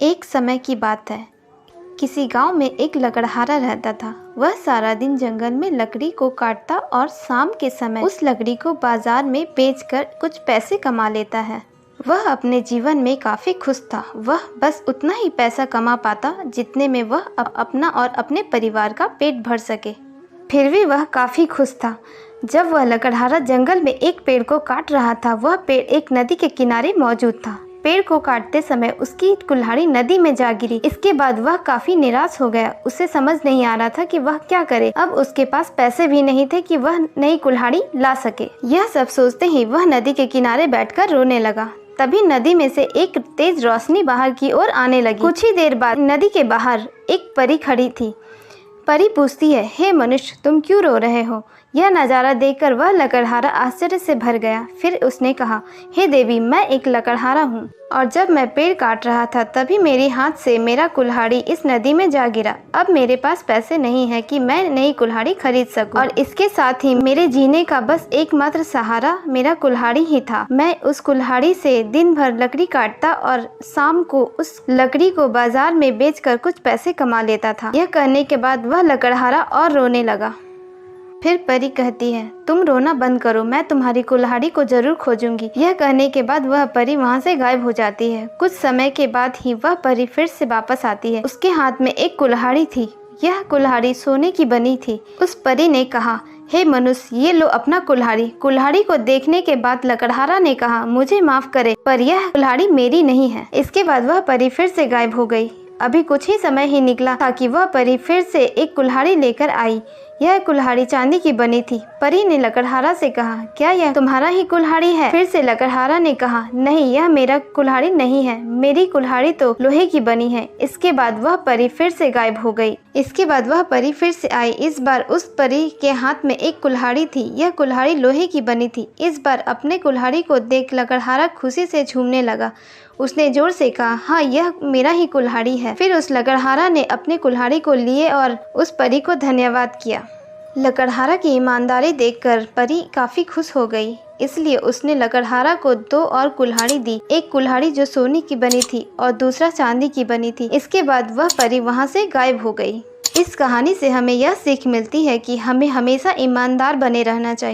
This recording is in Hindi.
एक समय की बात है। किसी गांव में एक लकड़हारा रहता था। वह सारा दिन जंगल में लकड़ी को काटता और शाम के समय उस लकड़ी को बाजार में बेचकर कुछ पैसे कमा लेता है। वह अपने जीवन में काफ़ी खुश था। वह बस उतना ही पैसा कमा पाता जितने में वह अपना और अपने परिवार का पेट भर सके। फिर भी वह काफ़ी खुश था। जब वह लकड़हारा जंगल में एक पेड़ को काट रहा था, वह पेड़ एक नदी के किनारे मौजूद था। पेड़ को काटते समय उसकी कुल्हाड़ी नदी में जा गिरी। इसके बाद वह काफी निराश हो गया। उसे समझ नहीं आ रहा था कि वह क्या करे। अब उसके पास पैसे भी नहीं थे कि वह नई कुल्हाड़ी ला सके। यह सब सोचते ही वह नदी के किनारे बैठकर रोने लगा। तभी नदी में से एक तेज रोशनी बाहर की ओर आने लगी। कुछ ही देर बाद नदी के बाहर एक परी खड़ी थी। परी पूछती है, हे मनुष्य, तुम क्यों रो रहे हो? यह नज़ारा देखकर वह लकड़हारा आश्चर्य से भर गया। फिर उसने कहा, हे देवी, मैं एक लकड़हारा हूँ और जब मैं पेड़ काट रहा था तभी मेरे हाथ से मेरा कुल्हाड़ी इस नदी में जा गिरा। अब मेरे पास पैसे नहीं है कि मैं नई कुल्हाड़ी खरीद सकूं और इसके साथ ही मेरे जीने का बस एकमात्र सहारा मेरा कुल्हाड़ी ही था। मैं उस कुल्हाड़ी से दिन भर लकड़ी काटता और शाम को उस लकड़ी को बाजार में बेचकर कुछ पैसे कमा लेता था। यह कहने के बाद वह लकड़हारा और रोने लगा। फिर परी कहती है, तुम रोना बंद करो, मैं तुम्हारी कुल्हाड़ी को जरूर खोजूंगी। यह कहने के बाद वह परी वहाँ से गायब हो जाती है। कुछ समय के बाद ही वह परी फिर से वापस आती है। उसके हाथ में एक कुल्हाड़ी थी। यह कुल्हाड़ी सोने की बनी थी। उस परी ने कहा, हे मनुष्य, ये लो अपना कुल्हाड़ी। कुल्हाड़ी को देखने के बाद लकड़हारा ने कहा, मुझे माफ करे, पर यह कुल्हाड़ी मेरी नहीं है। इसके बाद वह परी फिर से गायब हो गई। अभी कुछ ही समय ही निकला था कि वह परी फिर से एक कुल्हाड़ी लेकर आई। यह कुल्हाड़ी चांदी की बनी थी। परी ने लकड़हारा से कहा, क्या यह तुम्हारा ही कुल्हाड़ी है? फिर से लकड़हारा ने कहा, नहीं, यह मेरा कुल्हाड़ी नहीं है, मेरी कुल्हाड़ी तो लोहे की बनी है। इसके बाद वह परी फिर से गायब हो गई। इसके बाद वह परी फिर से आई। इस बार उस परी के हाथ में एक कुल्हाड़ी थी। यह कुल्हाड़ी लोहे की बनी थी। इस बार अपने कुल्हाड़ी को देख लकड़हारा खुशी से झूमने लगा। उसने जोर से कहा, हाँ, यह मेरा ही कुल्हाड़ी है। फिर उस लकड़हारा ने अपने कुल्हाड़ी को लिए और उस परी को धन्यवाद किया। लकड़हारा की ईमानदारी देखकर परी काफी खुश हो गई, इसलिए उसने लकड़हारा को 2 और कुल्हाड़ी दी। एक कुल्हाड़ी जो सोने की बनी थी और दूसरा चांदी की बनी थी। इसके बाद वह परी वहां से गायब हो गई। इस कहानी से हमें यह सीख मिलती है कि हमें हमेशा ईमानदार बने रहना चाहिए।